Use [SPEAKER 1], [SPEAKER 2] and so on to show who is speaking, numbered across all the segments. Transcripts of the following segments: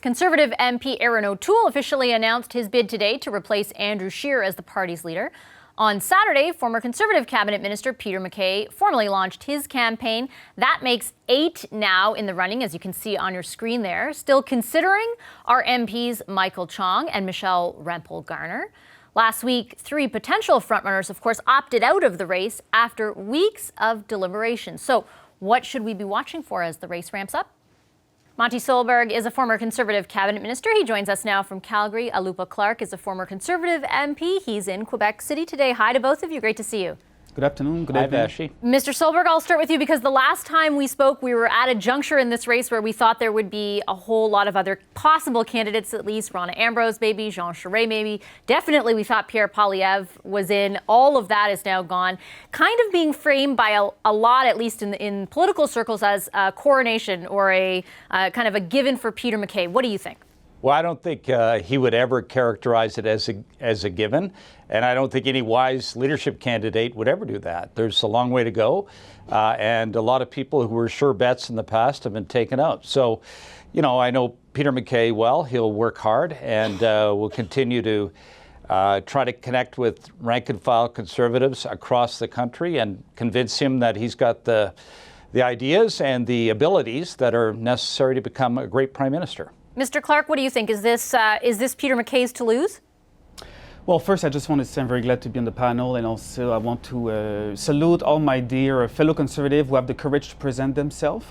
[SPEAKER 1] Conservative MP Erin O'Toole officially announced his bid today to replace Andrew Scheer as the party's leader. On Saturday, former Conservative Cabinet Minister Peter MacKay formally launched his campaign. That makes 8 now in the running, as you can see on your screen there. Still considering are MPs Michael Chong and Michelle Rempel-Garner. Last week, 3 potential frontrunners, of course, opted out of the race after weeks of deliberation. So what should we be watching for as the race ramps up? Monty Solberg is a former Conservative Cabinet Minister. He joins us now from Calgary. Alupa Clark is a former Conservative MP. He's in Quebec City today. Hi to both of you. Great to see you.
[SPEAKER 2] Good afternoon. Good evening.
[SPEAKER 1] Mr. Solberg, I'll start with you because the last time we spoke, we were at a juncture in this race where we thought there would be a whole lot of other possible candidates, at least. Rona Ambrose, maybe. Jean Charest, maybe. Definitely, we thought Pierre Poilievre was in. All of that is now gone. Kind of being framed by a lot, at least in political circles, as a coronation or a kind of a given for Peter MacKay. What do you think?
[SPEAKER 3] Well, I don't think he would ever characterize it as a given, and I don't think any wise leadership candidate would ever do that. There's a long way to go, and a lot of people who were sure bets in the past have been taken out. So, you know, I know Peter MacKay well. He'll work hard and will continue to try to connect with rank-and-file Conservatives across the country and convince him that he's got the ideas and the abilities that are necessary to become a great Prime Minister.
[SPEAKER 1] Mr. Clark, what do you think? Is this Peter MacKay's to lose?
[SPEAKER 2] Well, first, I just want to say I'm very glad to be on the panel, and also I want to salute all my dear fellow Conservatives who have the courage to present themselves.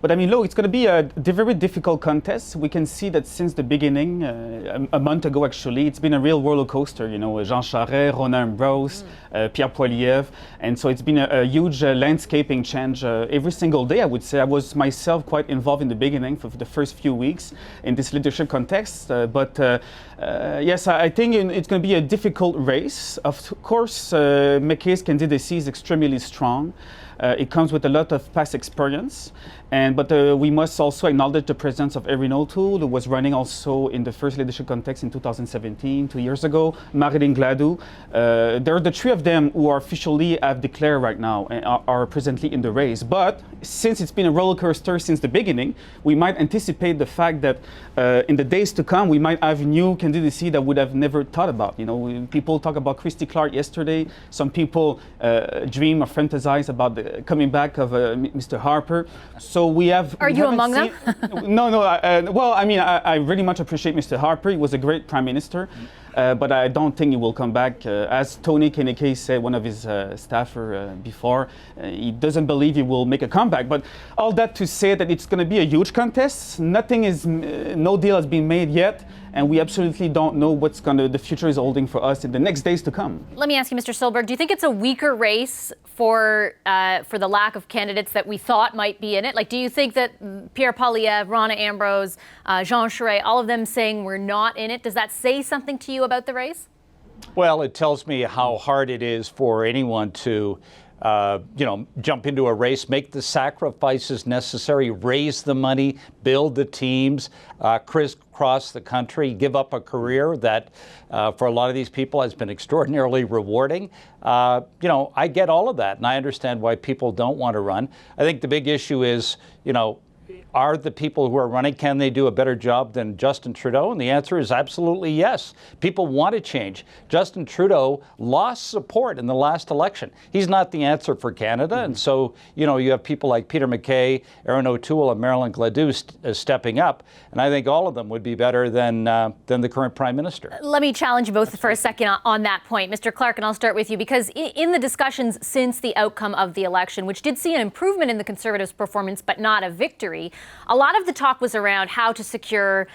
[SPEAKER 2] But I mean, look, it's going to be a very difficult contest. We can see that since the beginning, a month ago actually, it's been a real roller coaster. You know, Jean Charest, Rona Ambrose, Pierre Poilievre, and so it's been a huge landscaping change every single day. I would say I was myself quite involved in the beginning for the first few weeks in this leadership context. Yes, I think it's going to be a difficult race. Of course, MacKay's candidacy is extremely strong. It comes with a lot of past experience, but we must also acknowledge the presence of Erin O'Toole, who was running also in the first leadership context in 2017, 2 years ago. Marilyn Gladu. There are the 3 of them who are officially have declared right now and are presently in the race. But since it's been a roller coaster since the beginning, we might anticipate the fact that in the days to come, we might have new candidacy that would have never thought about. You know, people talk about Christy Clark yesterday. Some people dream or fantasize about the coming back of Mr. Harper. So we have.
[SPEAKER 1] Are you among them?
[SPEAKER 2] No. Well, I mean, I really much appreciate Mr. Harper. He was a great Prime Minister. But I don't think he will come back. As Tony Kennedy said, one of his staffer before, he doesn't believe he will make a comeback. But all that to say that it's going to be a huge contest. No deal has been made yet, and we absolutely don't know what's the future is holding for us in the next days to come.
[SPEAKER 1] Let me ask you, Mr. Solberg, do you think it's a weaker race for the lack of candidates that we thought might be in it? Like, do you think that Pierre Poilievre, Rona Ambrose, Jean Charest, all of them saying we're not in it, does that say something to you about the race?
[SPEAKER 3] Well, it tells me how hard it is for anyone to jump into a race, make the sacrifices necessary, raise the money, build the teams, crisscross the country, give up a career that for a lot of these people has been extraordinarily rewarding. I get all of that, and I understand why people don't want to run. I think the big issue is, are the people who are running, can they do a better job than Justin Trudeau? And the answer is absolutely yes. People want to change. Justin Trudeau lost support in the last election. He's not the answer for Canada. And so, you have people like Peter MacKay, Erin O'Toole, and Marilyn Gladu stepping up. And I think all of them would be better than the current Prime Minister.
[SPEAKER 1] Let me challenge you both for a second on that point. Mr. Clark, and I'll start with you, because in the discussions since the outcome of the election, which did see an improvement in the Conservatives' performance, but not a victory, a lot of the talk was around how to secure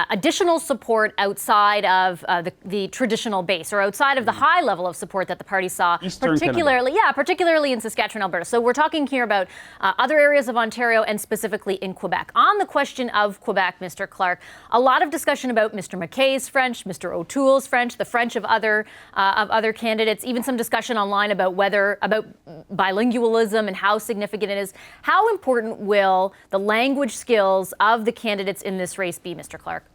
[SPEAKER 1] additional support outside of the traditional base, or outside of the high level of support that the party saw, particularly in Saskatchewan, Alberta. So we're talking here about other areas of Ontario and specifically in Quebec. On the question of Quebec, Mr. Clark, a lot of discussion about Mr. MacKay's French, Mr. O'Toole's French, the French of other candidates, even some discussion online about bilingualism and how significant it is. How important will the language skills of the candidates in this race be, Mr. Clark?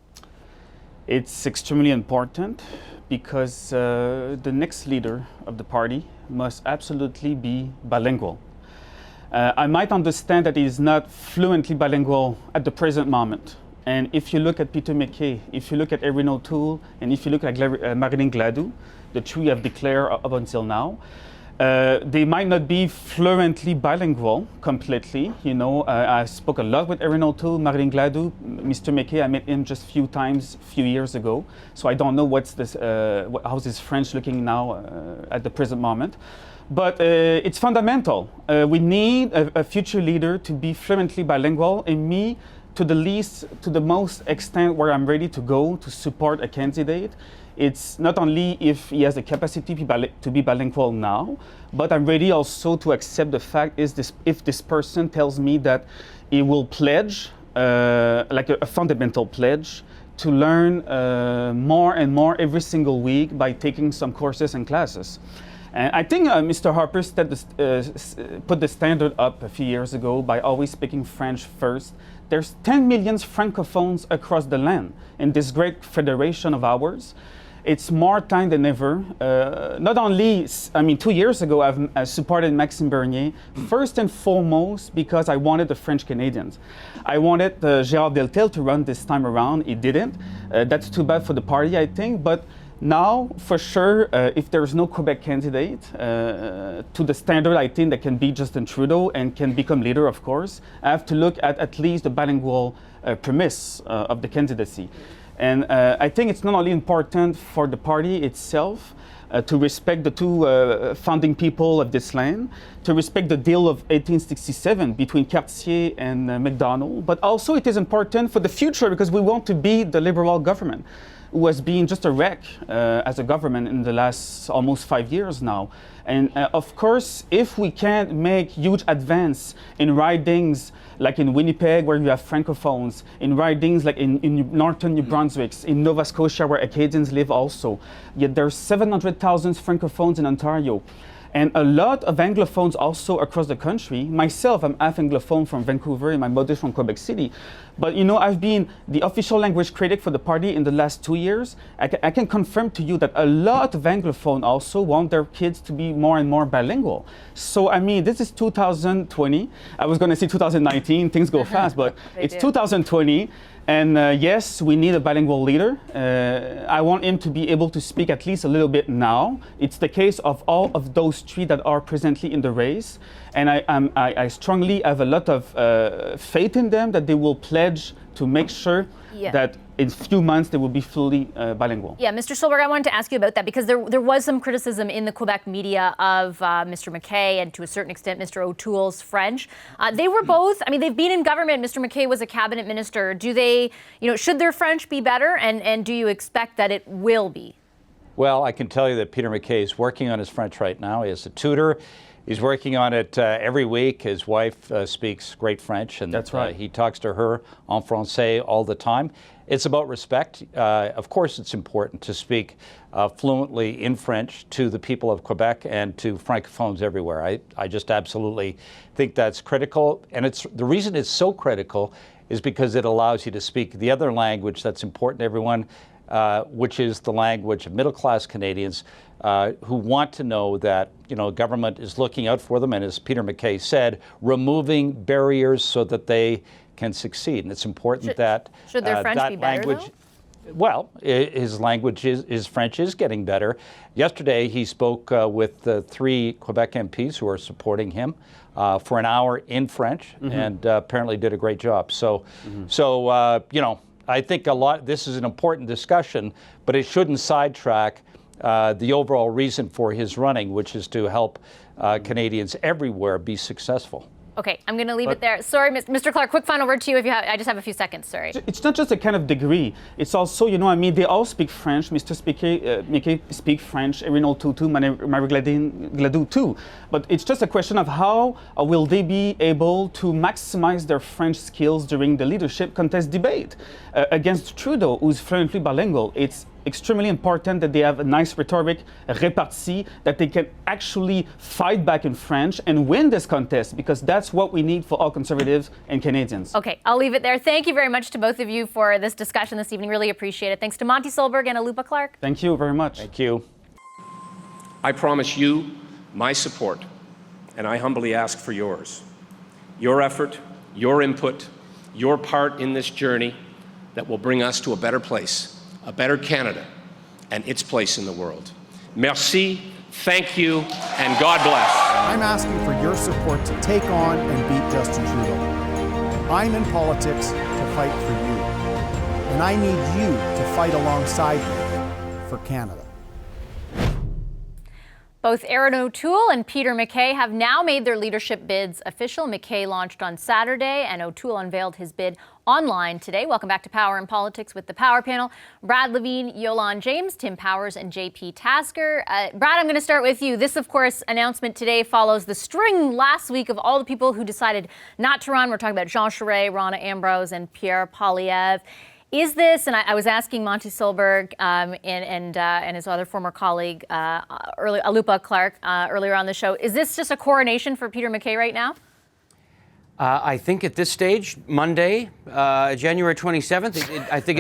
[SPEAKER 2] It's extremely important because the next leader of the party must absolutely be bilingual. I might understand that he is not fluently bilingual at the present moment, And if you look at Peter MacKay, if you look at Erin O'Toole, and if you look at Marilyn Gladue, the three have declared up until now, they might not be fluently bilingual completely. You know, I spoke a lot with Erin O'Toole, Marilyn Gladue, Mr. MacKay. I met him just few years ago. So I don't know how's his French looking now at the present moment. But it's fundamental. We need a future leader to be fluently bilingual, and me, to the most extent where I'm ready to go to support a candidate. It's not only if he has the capacity to be bilingual now, but I'm ready also to accept the fact if this person tells me that he will pledge, like a fundamental pledge, to learn more and more every single week by taking some courses and classes. And I think Mr. Harper put the standard up a few years ago by always speaking French first. There's 10 million francophones across the land in this great federation of ours. It's more time than ever. Not only, 2 years ago, I've supported Maxime Bernier, first and foremost because I wanted the French Canadians. I wanted Gérard Deltel to run this time around. He didn't. That's too bad for the party, I think. But now, for sure, if there's no Quebec candidate to the standard, I think that can be Justin Trudeau and can become leader, of course, I have to look at least the bilingual premise of the candidacy. And I think it's not only important for the party itself to respect the two founding people of this land, to respect the deal of 1867 between Cartier and Macdonald, but also it is important for the future because we want to be the Liberal government, who has been just a wreck as a government in the last almost 5 years now. And of course, if we can't make huge advance in ridings like in Winnipeg, where you have Francophones, in ridings like in northern New Brunswick, in Nova Scotia, where Acadians live also, yet there's 700,000 Francophones in Ontario. And a lot of Anglophones also across the country. Myself, I'm half Anglophone from Vancouver and my mother's from Quebec City. But you know, I've been the official language critic for the party in the last 2 years. I can confirm to you that a lot of Anglophone also want their kids to be more and more bilingual. So, I mean, this is 2020. I was going to say 2019, things go fast, but it's 2020. And yes, we need a bilingual leader. I want him to be able to speak at least a little bit now. It's the case of all of those three that are presently in the race. And I strongly have a lot of faith in them that they will pledge to make sure that in a few months they will be fully bilingual.
[SPEAKER 1] Yeah, Mr. Stolberg, I wanted to ask you about that because there was some criticism in the Quebec media of Mr. MacKay and to a certain extent Mr. O'Toole's French. They were both, I mean, they've been in government. Mr. MacKay was a cabinet minister. Do they, should their French be better and do you expect that it will be?
[SPEAKER 3] Well, I can tell you that Peter MacKay is working on his French right now. He has a tutor. He's working on it every week. His wife speaks great French, and
[SPEAKER 2] that's right.
[SPEAKER 3] He talks to her en français all the time. It's about respect. Of course, it's important to speak fluently in French to the people of Quebec and to Francophones everywhere. I just absolutely think that's critical. And the reason it's so critical is because it allows you to speak the other language that's important to everyone, which is the language of middle-class Canadians who want to know that government is looking out for them, and as Peter MacKay said, removing barriers so that they can succeed. And it's important
[SPEAKER 1] should their French be better,
[SPEAKER 3] language. Well, his language his French is getting better. Yesterday, he spoke with the 3 Quebec MPs who are supporting him for an hour in French, and apparently did a great job. So, I think this is an important discussion, but it shouldn't sidetrack the overall reason for his running, which is to help Canadians everywhere be successful.
[SPEAKER 1] Okay, I'm going to leave it there. Sorry, Mr. Clark, quick final word to you if you have. I just have a few seconds, sorry.
[SPEAKER 2] It's not just a kind of degree. It's also, they all speak French. Mr. MacKay speak French, Erin O'Toole too, Marilyn Gladue too. But it's just a question of how will they be able to maximize their French skills during the leadership contest debate against Trudeau, who's fluently bilingual. It's extremely important that they have a nice rhetoric, a repartie, that they can actually fight back in French and win this contest, because that's what we need for all Conservatives and Canadians.
[SPEAKER 1] Okay, I'll leave it there. Thank you very much to both of you for this discussion this evening. Really appreciate it. Thanks to Monty Solberg and Alupa Clark.
[SPEAKER 2] Thank you very much.
[SPEAKER 3] Thank you.
[SPEAKER 4] I promise you my support, and I humbly ask for yours. Your effort, your input, your part in this journey that will bring us to a better place, a better Canada, and its place in the world. Merci, thank you, and God bless.
[SPEAKER 5] I'm asking for your support to take on and beat Justin Trudeau. I'm in politics to fight for you, and I need you to fight alongside me for Canada.
[SPEAKER 1] Both Erin O'Toole and Peter MacKay have now made their leadership bids official. MacKay launched on Saturday, and O'Toole unveiled his bid online today. Welcome back to Power and Politics with the Power Panel. Brad Levine, Yolande James, Tim Powers, and JP Tasker. Brad, I'm going to start with you. This, of course, announcement today follows the string last week of all the people who decided not to run. We're talking about Jean Charest, Rona Ambrose, and Pierre Poilievre. Is this, and I was asking Monty Solberg and his other former colleague, Alupa Clark, earlier on the show, is this just a coronation for Peter MacKay right now?
[SPEAKER 6] I think at this stage, Monday, January 27th, I think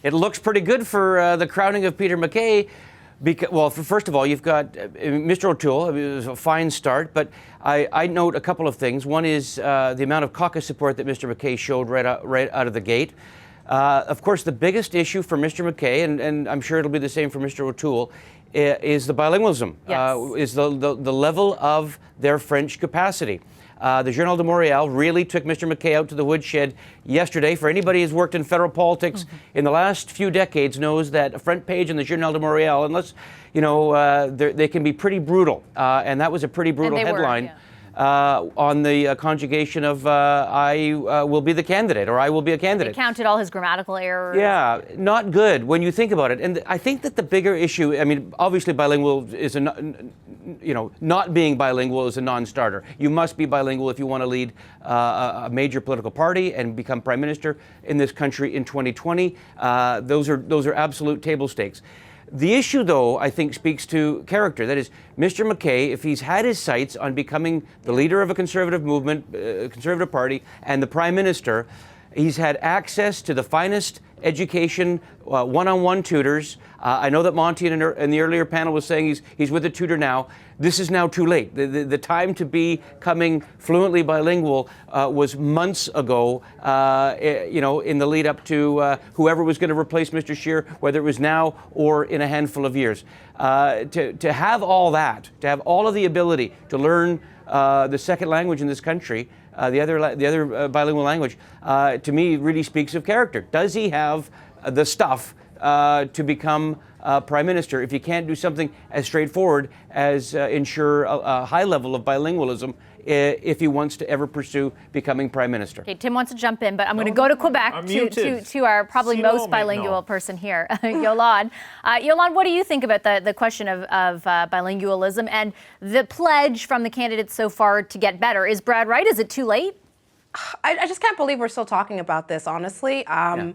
[SPEAKER 6] it looks pretty good for the crowning of Peter MacKay. Because, well, first of all, you've got Mr. O'Toole. It was a fine start, but I note a couple of things. One is the amount of caucus support that Mr. MacKay showed right out of the gate. Of course, the biggest issue for Mr. MacKay, and I'm sure it'll be the same for Mr. O'Toole, is the bilingualism.
[SPEAKER 1] Yes.
[SPEAKER 6] Is the level of their French capacity. The Journal de Montréal really took Mr. MacKay out to the woodshed yesterday. For anybody who's worked in federal politics in the last few decades knows that a front page in the Journal de Montréal, unless, they can be pretty brutal. And that was a pretty brutal headline. On the conjugation of I will be the candidate, or I will be a candidate.
[SPEAKER 1] They counted all his grammatical errors.
[SPEAKER 6] Yeah, not good when you think about it. And I think that the bigger issue, I mean, obviously bilingual is not being bilingual is a non-starter. You must be bilingual if you want to lead a major political party and become prime minister in this country in 2020. Those are absolute table stakes. The issue, though, I think speaks to character. That is, Mr. MacKay, if he's had his sights on becoming the leader of a conservative movement, conservative party, and the prime minister, he's had access to the finest education, one-on-one tutors. I know that Monty in the earlier panel was saying he's with a tutor now. This is now too late. The time to be becoming fluently bilingual was months ago, in the lead up to whoever was going to replace Mr. Scheer, whether it was now or in a handful of years. To have all that, to have all of the ability to learn the second language in this country, the other bilingual language, to me really speaks of character. Does he have the stuff to become prime minister if he can't do something as straightforward as ensure a high level of bilingualism if he wants to ever pursue becoming prime minister?
[SPEAKER 1] Okay, Tim wants to jump in, but I'm going to go to Quebec to our probably most bilingual person here, Yolande. Yolande, what do you think about the question of bilingualism and the pledge from the candidates so far to get better? Is Brad right? Is it too late?
[SPEAKER 7] I just can't believe we're still talking about this, honestly. I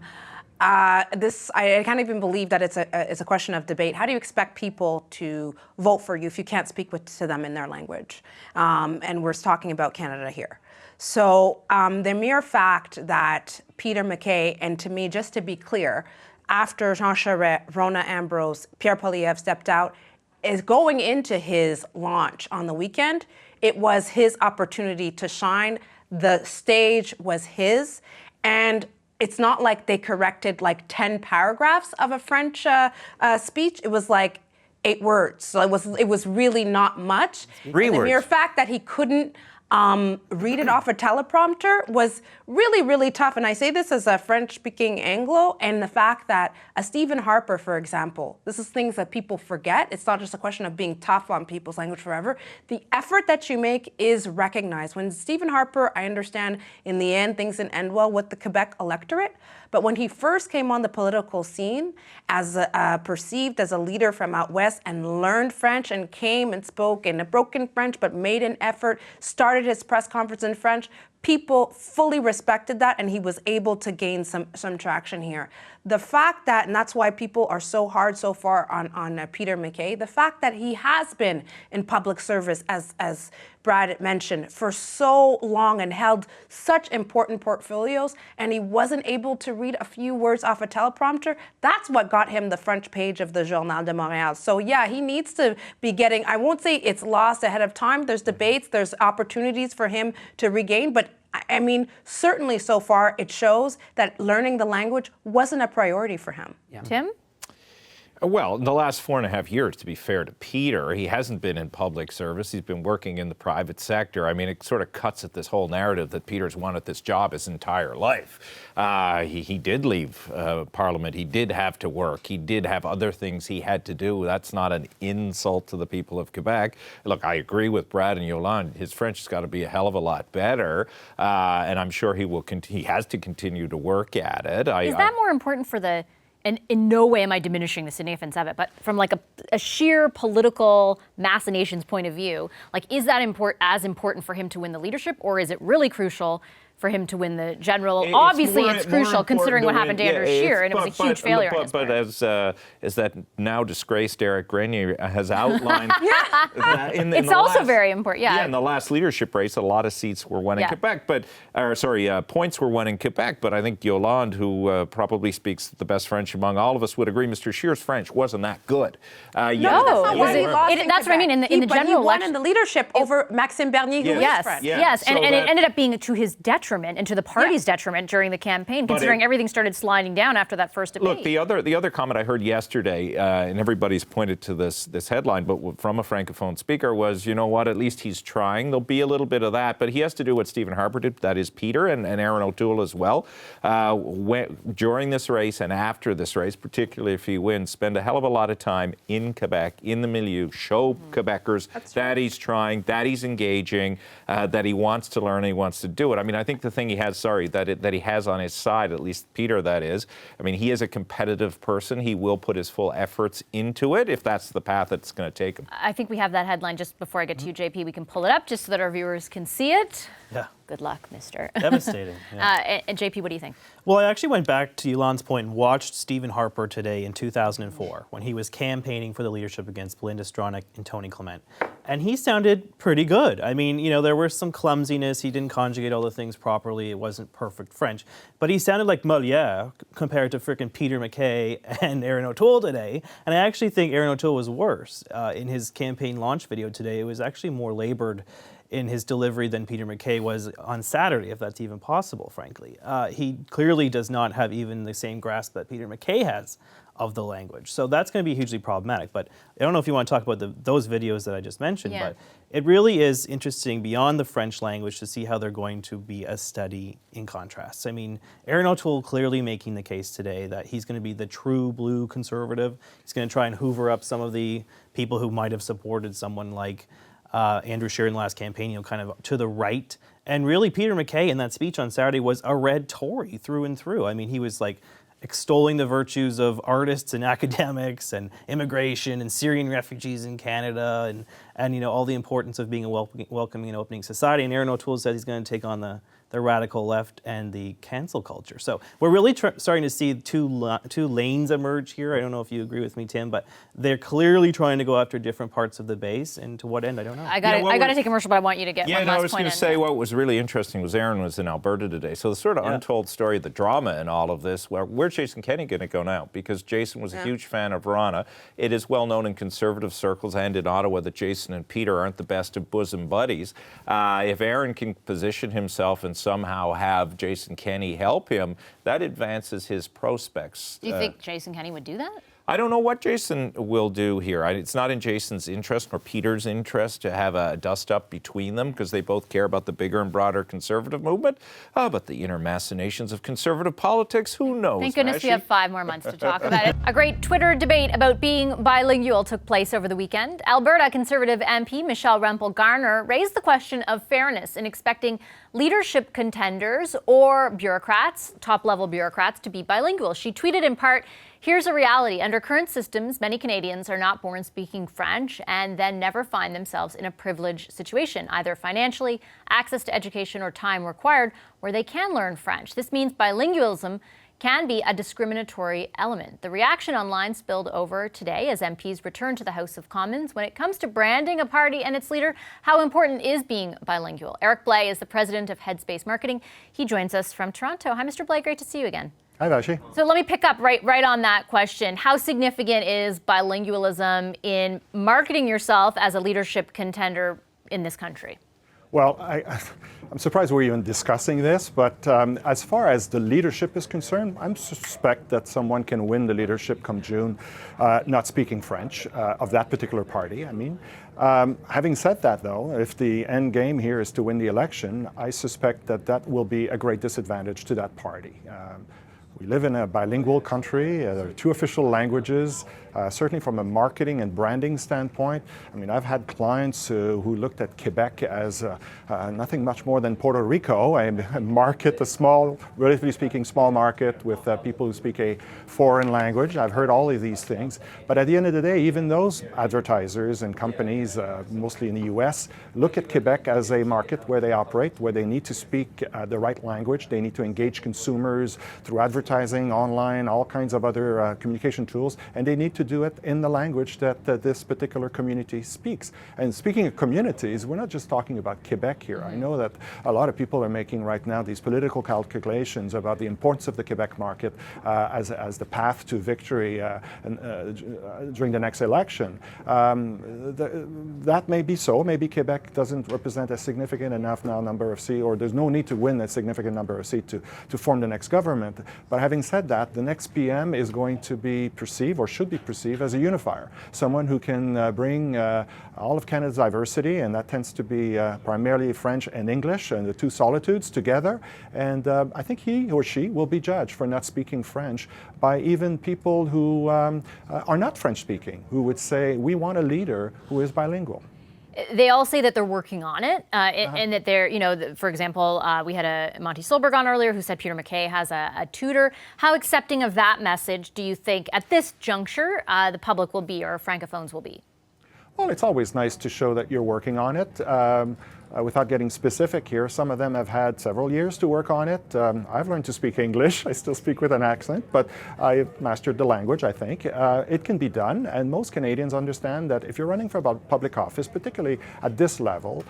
[SPEAKER 7] can't even believe that it's a question of debate. How do you expect people to vote for you if you can't speak to them in their language? And we're talking about Canada here. So the mere fact that Peter MacKay, and to me, just to be clear, after Jean Charest, Rona Ambrose, Pierre Poilievre stepped out, is going into his launch on the weekend. It was his opportunity to shine. The stage was his. And it's not like they corrected like 10 paragraphs of a French speech. It was like 8 words. So it was really not much.
[SPEAKER 6] 3 words.
[SPEAKER 7] The mere fact that he couldn't read it off a teleprompter was really, really tough. And I say this as a French-speaking Anglo, and the fact that Stephen Harper, for example, this is things that people forget. It's not just a question of being tough on people's language forever. The effort that you make is recognized. When Stephen Harper, I understand in the end things didn't end well with the Quebec electorate, but when he first came on the political scene as perceived as a leader from out west and learned French and came and spoke in a broken French but made an effort, started his press conference in French, people fully respected that, and he was able to gain some traction here. The fact that, and that's why people are so hard so far on Peter MacKay, the fact that he has been in public service as Brad mentioned, for so long and held such important portfolios, and he wasn't able to read a few words off a teleprompter. That's what got him the front page of the Journal de Montréal. So yeah, he needs to be getting, I won't say it's lost ahead of time. There's debates, there's opportunities for him to regain, but I mean, certainly so far it shows that learning the language wasn't a priority for him.
[SPEAKER 6] Yeah.
[SPEAKER 1] Tim?
[SPEAKER 8] Well, in the last 4.5 years, to be fair to Peter, he hasn't been in public service. He's been working in the private sector. I mean, it sort of cuts at this whole narrative that Peter's wanted this job his entire life. He did leave Parliament. He did have to work. He did have other things he had to do. That's not an insult to the people of Quebec. Look, I agree with Brad and Yolande. His French has got to be a hell of a lot better, and I'm sure he will. He has to continue to work at it.
[SPEAKER 1] Is that more important for the? And in no way am I diminishing the significance of it, but from like a sheer political machinations point of view, like is that as important for him to win the leadership, or is it really crucial for him to win the general? Obviously, it's crucial considering what happened to Andrew Scheer, and it was a huge failure on his part.
[SPEAKER 8] But as that now disgraced Eric Grenier has outlined,
[SPEAKER 1] it's also very important. Yeah.
[SPEAKER 8] Yeah, in the last leadership race, a lot of seats were won in Quebec, points were won in Quebec. But I think Yolande, who probably speaks the best French among all of us, would agree. Mr. Scheer's French wasn't that good.
[SPEAKER 7] That's what I mean. In the
[SPEAKER 1] general
[SPEAKER 7] he won in the leadership over Maxime Bernier, who is French.
[SPEAKER 1] Yes, and it ended up being to his detriment and to the party's detriment during the campaign, considering everything started sliding down after that first debate.
[SPEAKER 8] Look, the other comment I heard yesterday, and everybody's pointed to this headline, but from a Francophone speaker was, you know what, at least he's trying. There'll be a little bit of that, but he has to do what Stephen Harper did, that is Peter, and Erin O'Toole as well. During this race and after this race, particularly if he wins, spend a hell of a lot of time in Quebec, in the milieu, show Quebecers that he's trying, that he's engaging, that he wants to learn, and he wants to do it. I mean, I think the thing he has, that he has on his side, at least Peter, that is, I mean, he is a competitive person. He will put his full efforts into it if that's the path that's going to take him.
[SPEAKER 1] I think we have that headline just before I get to you, JP. We can pull it up just so that our viewers can see it.
[SPEAKER 9] Yeah.
[SPEAKER 1] Good luck, mister.
[SPEAKER 9] Devastating. Yeah.
[SPEAKER 1] And JP, what do you think?
[SPEAKER 9] Well, I actually went back to Yolande's point and watched Stephen Harper today in 2004 when he was campaigning for the leadership against Belinda Stronach and Tony Clement. And he sounded pretty good. I mean, you know, there was some clumsiness. He didn't conjugate all the things properly. It wasn't perfect French. But he sounded like Molière compared to frickin' Peter MacKay and Erin O'Toole today. And I actually think Erin O'Toole was worse. In his campaign launch video today, it was actually more labored in his delivery than Peter MacKay was on Saturday, if that's even possible, frankly. He clearly does not have even the same grasp that Peter MacKay has of the language. So that's going to be hugely problematic. But I don't know if you want to talk about those videos that I just mentioned, but it really is interesting beyond the French language to see how they're going to be a study in contrasts. I mean, Erin O'Toole clearly making the case today that he's going to be the true blue conservative. He's going to try and hoover up some of the people who might have supported someone like Andrew Scheer in the last campaign, you know, kind of to the right. And really, Peter MacKay in that speech on Saturday was a red Tory through and through. I mean, he was like extolling the virtues of artists and academics and immigration and Syrian refugees in Canada and you know, all the importance of being a welcoming and opening society. And Erin O'Toole says he's going to take on the radical left and the cancel culture. So we're really starting to see two lanes emerge here. I don't know if you agree with me, Tim, but they're clearly trying to go after different parts of the base, and to what end, I don't know.
[SPEAKER 1] I got to take a commercial, but I want you to get one last point in.
[SPEAKER 8] I was going to say what was really interesting was Erin was in Alberta today. So the sort of untold story, the drama in all of this, where's Jason Kenney going to go now? Because Jason was a huge fan of Rana. It is well known in conservative circles and in Ottawa that Jason and Peter aren't the best of bosom buddies. If Erin can position himself and somehow have Jason Kenney help him, that advances his prospects.
[SPEAKER 1] Do you think Jason Kenney would do that?
[SPEAKER 8] I don't know what Jason will do here. It's not in Jason's interest nor Peter's interest to have a dust-up between them because they both care about the bigger and broader conservative movement. But the inner machinations of conservative politics, who knows?
[SPEAKER 1] Thank goodness we have 5 more months to talk about it. A great Twitter debate about being bilingual took place over the weekend. Alberta Conservative MP Michelle Rempel-Garner raised the question of fairness in expecting leadership contenders or bureaucrats, top-level bureaucrats, to be bilingual. She tweeted in part, "Here's a reality. Under current systems, many Canadians are not born speaking French and then never find themselves in a privileged situation, either financially, access to education, or time required, where they can learn French. This means bilingualism can be a discriminatory element. The reaction online spilled over today as MPs return to the House of Commons. When it comes to branding a party and its leader, how important is being bilingual? Eric Blais is the president of Headspace Marketing. He joins us from Toronto. Hi, Mr. Blais. Great to see you again.
[SPEAKER 10] Hi, Vashi.
[SPEAKER 1] So let me pick up right on that question. How significant is bilingualism in marketing yourself as a leadership contender in this country?
[SPEAKER 10] Well, I'm surprised we're even discussing this, but as far as the leadership is concerned, I suspect that someone can win the leadership come June, not speaking French, of that particular party. I mean, having said that, though, if the end game here is to win the election, I suspect that that will be a great disadvantage to that party. We live in a bilingual country. There are two official languages. Certainly from a marketing and branding standpoint, I mean, I've had clients who looked at Quebec as nothing much more than Puerto Rico, a market, a small, relatively speaking, small market with people who speak a foreign language. I've heard all of these things. But at the end of the day, even those advertisers and companies, mostly in the US, look at Quebec as a market where they operate, where they need to speak the right language. They need to engage consumers through advertising, online, all kinds of other communication tools, and they need to do it in the language that this particular community speaks. And speaking of communities, we're not just talking about Quebec here. I know that a lot of people are making right now these political calculations about the importance of the Quebec market as the path to victory during the next election. That may be so. Maybe Quebec doesn't represent a significant enough now number of seats, or there's no need to win a significant number of seats to form the next government. But having said that, the next PM is going to be perceived, or should be perceived, as a unifier, someone who can bring all of Canada's diversity, and that tends to be primarily French and English, and the two solitudes together. And I think he or she will be judged for not speaking French by even people who are not French speaking, who would say, we want a leader who is bilingual.
[SPEAKER 1] They all say that they're working on it, and that they're, for example, we had a Monty Solberg on earlier who said Peter MacKay has a tutor. How accepting of that message do you think at this juncture the public will be, or Francophones will be?
[SPEAKER 10] Well, it's always nice to show that you're working on it. Without getting specific here, some of them have had several years to work on it. I've learned to speak English. I still speak with an accent, but I've mastered the language, I think. It can be done, and most Canadians understand that if you're running for public office, particularly at this level,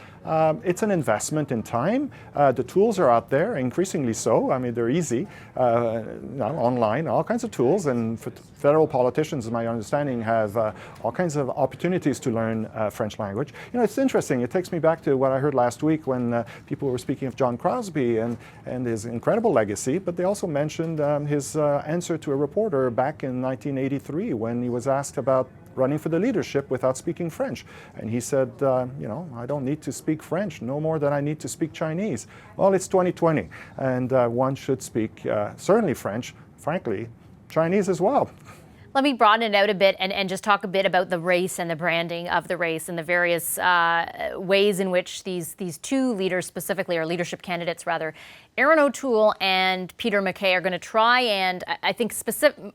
[SPEAKER 10] it's an investment in time. The tools are out there, increasingly so. I mean, they're easy, online, all kinds of tools, and federal politicians, my understanding, have all kinds of opportunities to learn French language. It's interesting. It takes me back to what I heard last week when people were speaking of John Crosby and his incredible legacy, but they also mentioned his answer to a reporter back in 1983 when he was asked about running for the leadership without speaking French. And he said, I don't need to speak French no more than I need to speak Chinese. Well, it's 2020, and one should speak certainly French, frankly, Chinese as well.
[SPEAKER 1] Let me broaden it out a bit and just talk a bit about the race and the branding of the race and the various ways in which these two leaders specifically, or leadership candidates rather, Erin O'Toole and Peter MacKay, are going to try and, I think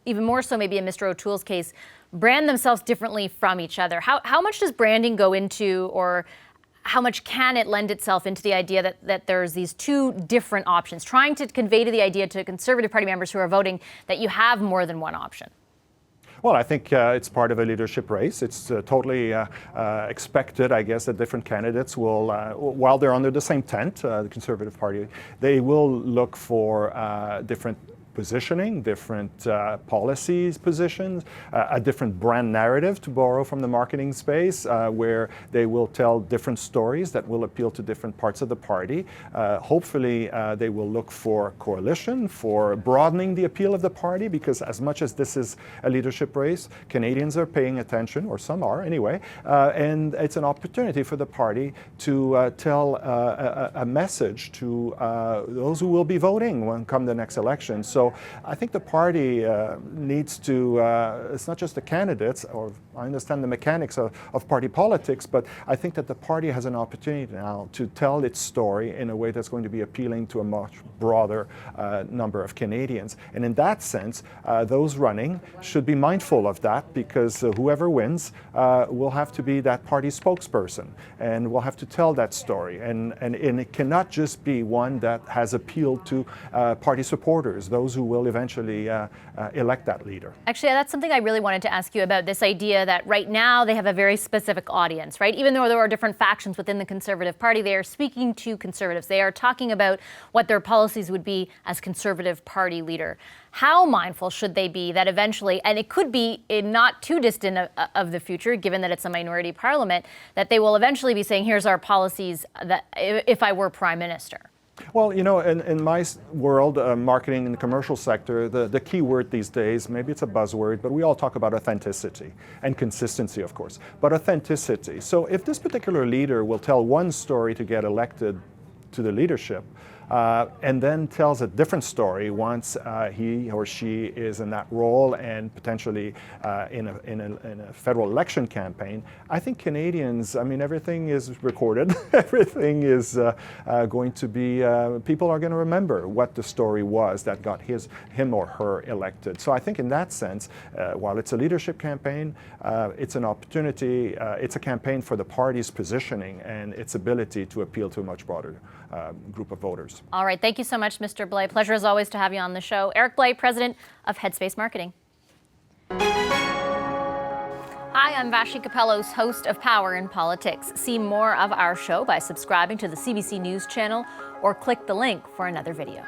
[SPEAKER 1] even more so maybe in Mr. O'Toole's case, brand themselves differently from each other. How much does branding go into, or how much can it lend itself into the idea that there's these two different options, trying to convey to the idea to Conservative Party members who are voting that you have more than one option?
[SPEAKER 10] Well, I think it's part of a leadership race. It's totally expected, I guess, that different candidates will, while they're under the same tent, the Conservative Party, they will look for different positioning, different policies positions, a different brand narrative, to borrow from the marketing space, where they will tell different stories that will appeal to different parts of the party. Hopefully, they will look for coalition, for broadening the appeal of the party, because as much as this is a leadership race, Canadians are paying attention, or some are anyway, and it's an opportunity for the party to tell a message to those who will be voting when come the next election. So I think the party needs to, it's not just the candidates, or I understand the mechanics of party politics, but I think that the party has an opportunity now to tell its story in a way that's going to be appealing to a much broader number of Canadians. And in that sense, those running should be mindful of that, because whoever wins will have to be that party spokesperson, and will have to tell that story. And it cannot just be one that has appealed to party supporters, those who will eventually elect that leader.
[SPEAKER 1] Actually, that's something I really wanted to ask you about, this idea that right now they have a very specific audience, right? Even though there are different factions within the Conservative Party, they are speaking to Conservatives. They are talking about what their policies would be as Conservative Party leader. How mindful should they be that eventually, and it could be in not too distant of the future, given that it's a minority parliament, that they will eventually be saying, here's our policies that if I were Prime Minister?
[SPEAKER 10] Well, you know, in my world, marketing in the commercial sector, the key word these days, maybe it's a buzzword, but we all talk about authenticity and consistency, of course, but authenticity. So if this particular leader will tell one story to get elected to the leadership, and then tells a different story once he or she is in that role and potentially in a federal election campaign, I think Canadians, I mean, everything is recorded. Everything is going to be, people are going to remember what the story was that got him or her elected. So I think in that sense, while it's a leadership campaign, it's an opportunity, it's a campaign for the party's positioning and its ability to appeal to a much broader group of voters.
[SPEAKER 1] All right. Thank you so much, Mr. Blais. Pleasure as always to have you on the show. Eric Blais, president of Headspace Marketing. Hi, I'm Vashi Capellos, host of Power in Politics. See more of our show by subscribing to the CBC News channel or click the link for another video.